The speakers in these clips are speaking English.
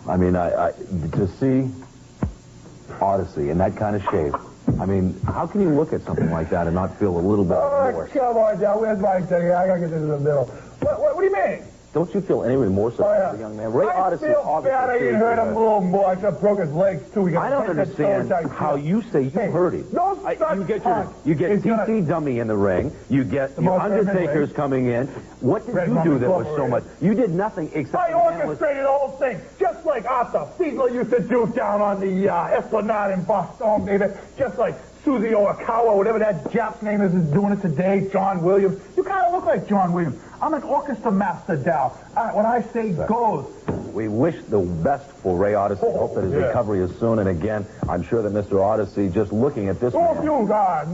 unbelievable. I mean, to see Odyssey in that kind of shape, I mean, how can you look at something like that and not feel a little bit of remorse? Come on, Joe. Where's my thing? I gotta get this in the middle. What do you mean? Don't you feel any remorse about the young man? Ray Odyssey, I feel bad. I even hurt him a little more. I broke his legs, too. I don't understand how you say you hurt him. You get T.T. Dummy in the ring. You get your Undertaker's coming in. What did you do that was so much? You did nothing except... I orchestrated the whole thing, just like Arthur Fiedler used to do down on the Esplanade in Boston, baby. Just like Susie Oikawa, whatever that Jap's name is doing it today, John Williams. You kind of look like John Williams. I'm an orchestra master, Dow. When I say goes. We wish the best for Ray Odyssey. Hope that his recovery is soon. And again, I'm sure that Mr. Odyssey, just looking at this man... you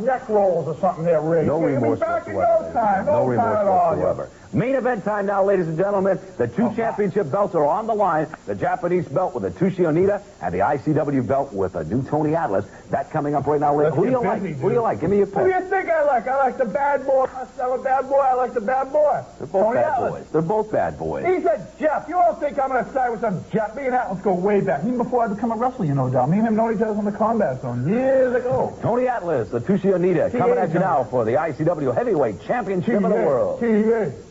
neck rolls or something there, Ray. No remorse whatsoever. No remorse whatsoever. Main event time now, ladies and gentlemen. The two championship belts are on the line. The Japanese belt with Atsushi Onita and the ICW belt with a new Tony Atlas. That coming up right now. Who do you like? Who do you like? Give me your pick. Who do you think I like? I like the bad boy. I'm a bad boy. I like the bad boy. They're both bad boys. They're both bad boys. He's a Jap. You don't think I'm going to side with some Jap? Me and Atlas go way back. Even before I become a wrestler, you know, Dow. Me and him know each other from the combat zone years ago. Tony Atlas, Atsushi Onita, coming at you now for the ICW Heavyweight Championship of the World.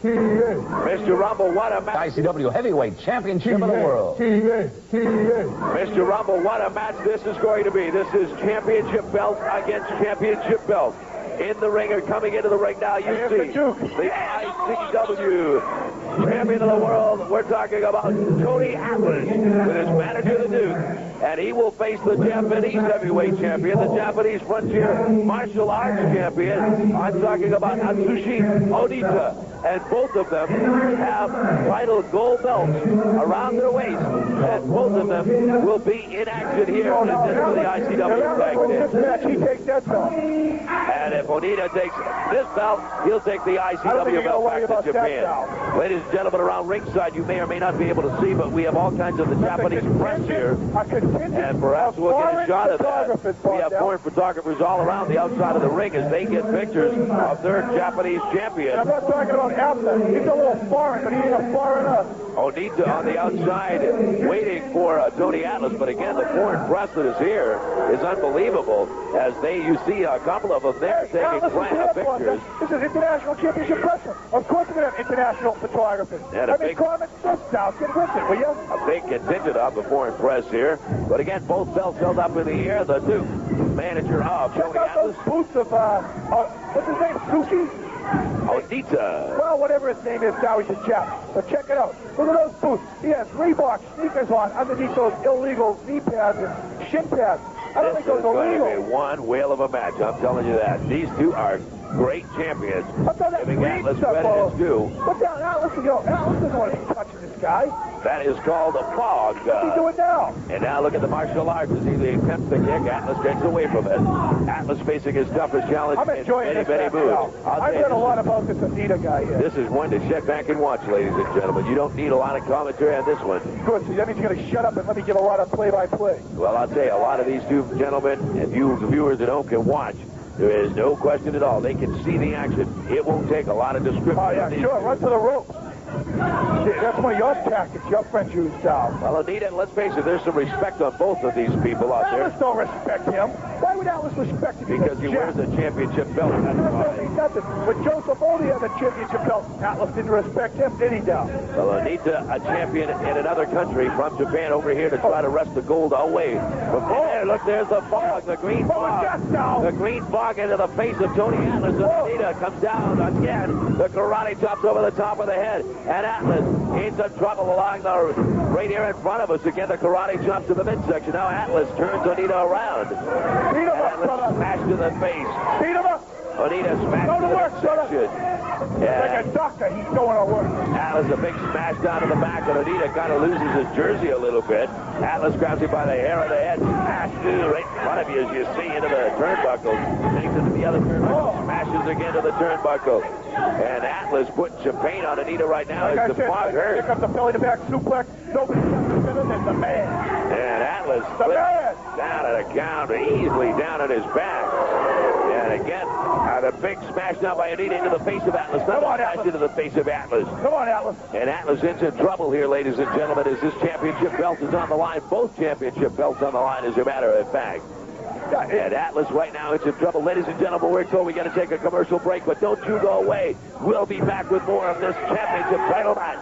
Mr. Rumble, what a match. ICW Heavyweight Championship of the World. Mr. Rumble, what a match this is going to be. This is championship belt against championship belt. In the ring, or coming into the ring now, you see the ICW champion of the world. We're talking about Tony Atlas with his manager, the Duke. And he will face the Japanese heavyweight champion, the Japanese frontier martial arts champion. I'm talking about Atsushi Onita. And both of them have vital gold belts around their waist. And both of them will be in action here for the ICW tag match. He takes that belt. And if Onita takes this belt, he'll take the ICW belt back to Japan. Ladies and gentlemen, around ringside, you may or may not be able to see, but we have all kinds of the Japanese press here. And perhaps we'll get a shot of that. We have foreign photographers all around the outside of the ring as they get pictures of their Japanese champion. I'm not talking about Atlas. He's a little foreign, but he ain't a foreigner. Onita on the outside waiting for Tony Atlas, but again, the foreign press that is here is unbelievable as you see a couple of them there taking pictures. This is international championship wrestling. Of course we're going to have international photographers. And common sense now. Get with it, will you? A big contingent of the foreign press here. But again, both belts held up in the air. The Duke, manager of Tony Atlas. Check out those boots of, what's his name, Sushi? Onita. Well, whatever his name is now, he's a Jap. But check it out. Look at those boots. He has Reebok sneakers on underneath those illegal knee pads and shin pads. I don't think those are legal. This is going to be one whale of a match, I'm telling you that. These two are great champions. Giving Atlas credit is due. What's that? Atlas doesn't want to be touching this guy. That is called a fog. What's he doing now? And now look at the martial arts as he attempts the kick. Atlas takes away from it. Atlas facing his toughest challenge I'm enjoying in many moves. I've read a lot about this Onita guy here. This is one to sit back and watch, ladies and gentlemen. You don't need a lot of commentary on this one. Good, so that means you're going to shut up and let me give a lot of play-by-play. Well, I'll tell you, a lot of these two gentlemen, and you viewers at home can watch. There is no question at all. They can see the action. It won't take a lot of description. Oh, yeah, sure. Run to the ropes. That's one of your tactics. Your friends use now. Well, Onita, let's face it, there's some respect on both of these people out there. Atlas don't respect him. Why would Atlas respect him? Because he wears a championship belt. That doesn't mean nothing. When Joseph Odie had the championship belt, Atlas didn't respect him, did he, Dow? Well, Onita, a champion in another country from Japan over here to try to wrest the gold away. From there, look, there's the fog, the green fog. The green fog into the face of Tony Atlas. And Onita comes down again. The karate chops over the top of the head. And Atlas into trouble along the right here in front of us. Again, the karate chops to the midsection. Now Atlas turns Onita around. Beat him up, brother. Smash to the face. Beat him up. Onita smashed to the midsection. Like a doctor, he's going to work. Atlas, a big smash down to the back, and Onita kind of loses his jersey a little bit. Atlas grabs him by the hair of the head. Smash right in front of you as you see into the turnbuckle. Takes it to the other turnbuckle. Smashes again to the turnbuckle. And Atlas putting some paint on Onita right now as the fog hurts. Here comes the belly-to-back suplex. Nobody comes better than the man. And Atlas the man. down at a count, easily down at his back. And And again, the big smash now by Onita into the face of Atlas. Come on, Atlas. Into the face of Atlas. Come on, Atlas. And Atlas into trouble here, ladies and gentlemen, as this championship belt is on the line. Both championship belts on the line, as a matter of fact. And Atlas right now is in trouble. Ladies and gentlemen, we're told we got to take a commercial break, but don't you go away. We'll be back with more of this championship title match.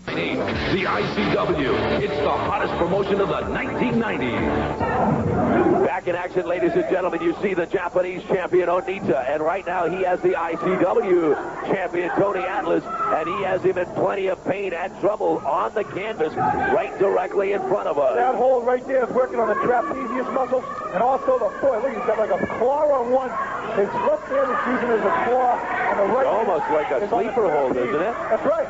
The ICW. It's the hottest promotion of the 1990s. Back in action, ladies and gentlemen, you see the Japanese champion Onita, and right now he has the ICW champion Tony Atlas, and he has him in plenty of pain and trouble on the canvas right directly in front of us. That hold right there is working on the trapezius muscles and also the foot. Look, he's got like a claw on one. His left hand is using as a claw, and the right almost like a sleeper hold, isn't it? That's right.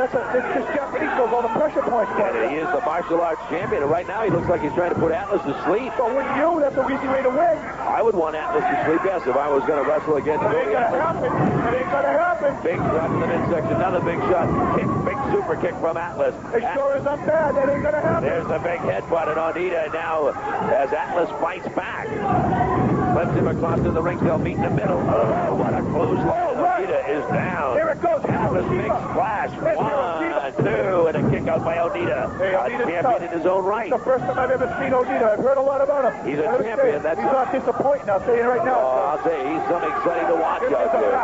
It's just Japanese knows all the pressure points. And he is the martial arts champion, and right now he looks like he's trying to put Atlas to sleep. So wouldn't you? That's an easy way to win. I would want Atlas to sleep, yes, if I was going to wrestle against him. It ain't going to happen. It ain't going to happen. Big shot in the midsection, another big shot. Kick, big super kick from Atlas. It sure is not bad. That ain't going to happen. There's the big headbutt at Onita now as Atlas fights back. Flips him across to the ring. They'll meet in the middle. Oh, what a close line. Onita is down. Here it goes. Atlas big splash. 1, 2, and a kick out by Onita. Hey, Onita's champion in his own right. It's the first time I've ever seen Onita. I've heard a lot about him. He's a champion. He's not disappointing. I'll tell you right now. Oh, I'll say he's something exciting to watch out there.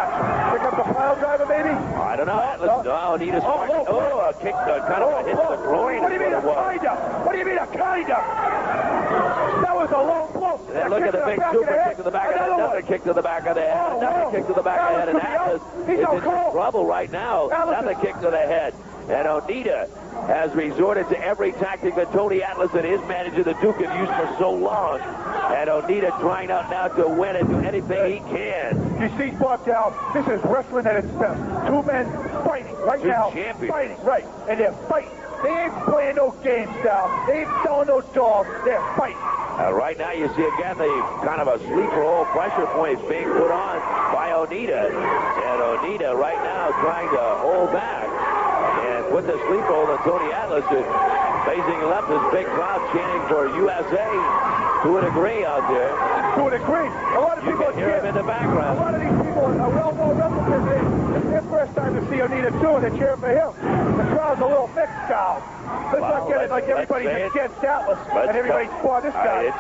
Pick up the pile driver, baby. I don't know. Atlas. No, Onita's a kick kind of hits the groin. What do you mean a kinda? What do you mean a kinda? That was a low blow. And look at the big super kick to the back of the head. Another kick to the back of the head. Another kick to the back of the head. And Atlas is in trouble right now. Another kick to the head. And Onita has resorted to every tactic that Tony Atlas and his manager, the Duke, have used for so long. And Onita trying out now to win and do anything he can. You see, Bob Dow, this is wrestling at its best. Two men fighting right now. Champions. Fighting, right. And they're fighting. They ain't playing no games, Dow. They ain't selling no dolls. They're fighting. Right now, you see again the kind of a sleeper hold pressure point is being put on by Onita. And Onita right now trying to hold back. And put the sleeper hold on Tony Atlas. Facing left is big crowd chanting for USA to a degree out there. To a degree. A lot of people hear him in the background. A lot of these people are well-known wrestlers. It's their first time to see Onita too, and they're cheering for him. The crowd's a little mixed, Cal. Let's not get it like everybody's against Atlas and everybody's for this guy.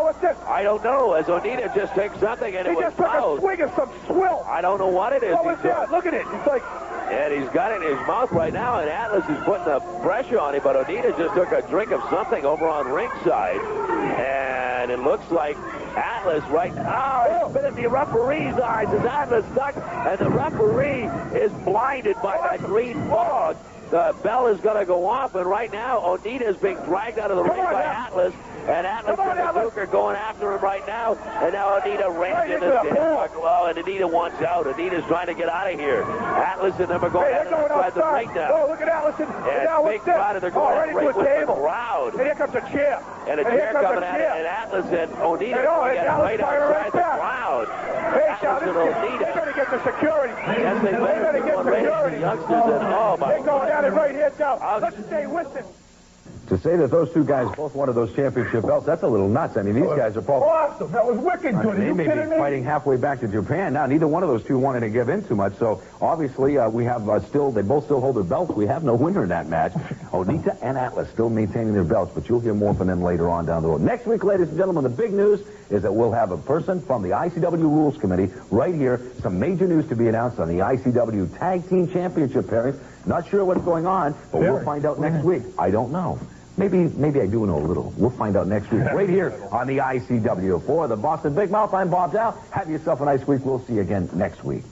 What's this? I don't know. As Onita just takes something and it was just took a swig of some swill. I don't know what it is. What was that? Look at it. It's like... And he's got it in his mouth right now, and Atlas is putting the pressure on him, but Onita just took a drink of something over on ringside. And it looks like Atlas right now, it's been in the referee's eyes as Atlas stuck, and the referee is blinded by that green fog. The bell is going to go off, and right now, Onita is being dragged out of the ring by Atlas. And Atlas and the Duke are going after him right now. And now Onita rams into the headbutt. Oh, and Onita wants out. Onita's trying to get out of here. Atlas and them are going outside the ring now. Oh, look at Atlas. And now big crowd, and they're going right into a table. Crowd. And here comes a chair. And a chair coming at it. And Atlas and Onita are getting right outside the crowd. Hey, Atlas and Onita. They better get the security. Yes, they better get security. Youngsters and they're going at it right here, Dow. Let's stay with them. To say that those two guys both wanted those championship belts, that's a little nuts. I mean, these guys are probably... Awesome. That was wicked good. They may be fighting halfway back to Japan. Now, neither one of those two wanted to give in too much. So, obviously, we have they both still hold their belts. We have no winner in that match. Onita and Atlas still maintaining their belts, but you'll hear more from them later on down the road. Next week, ladies and gentlemen, the big news is that we'll have a person from the ICW Rules Committee right here. Some major news to be announced on the ICW Tag Team Championship pairings. Not sure what's going on, but we'll find out next week. I don't know. Maybe I do know a little. We'll find out next week right here on the ICW. For the Boston Big Mouth, I'm Bob Dow. Have yourself a nice week. We'll see you again next week.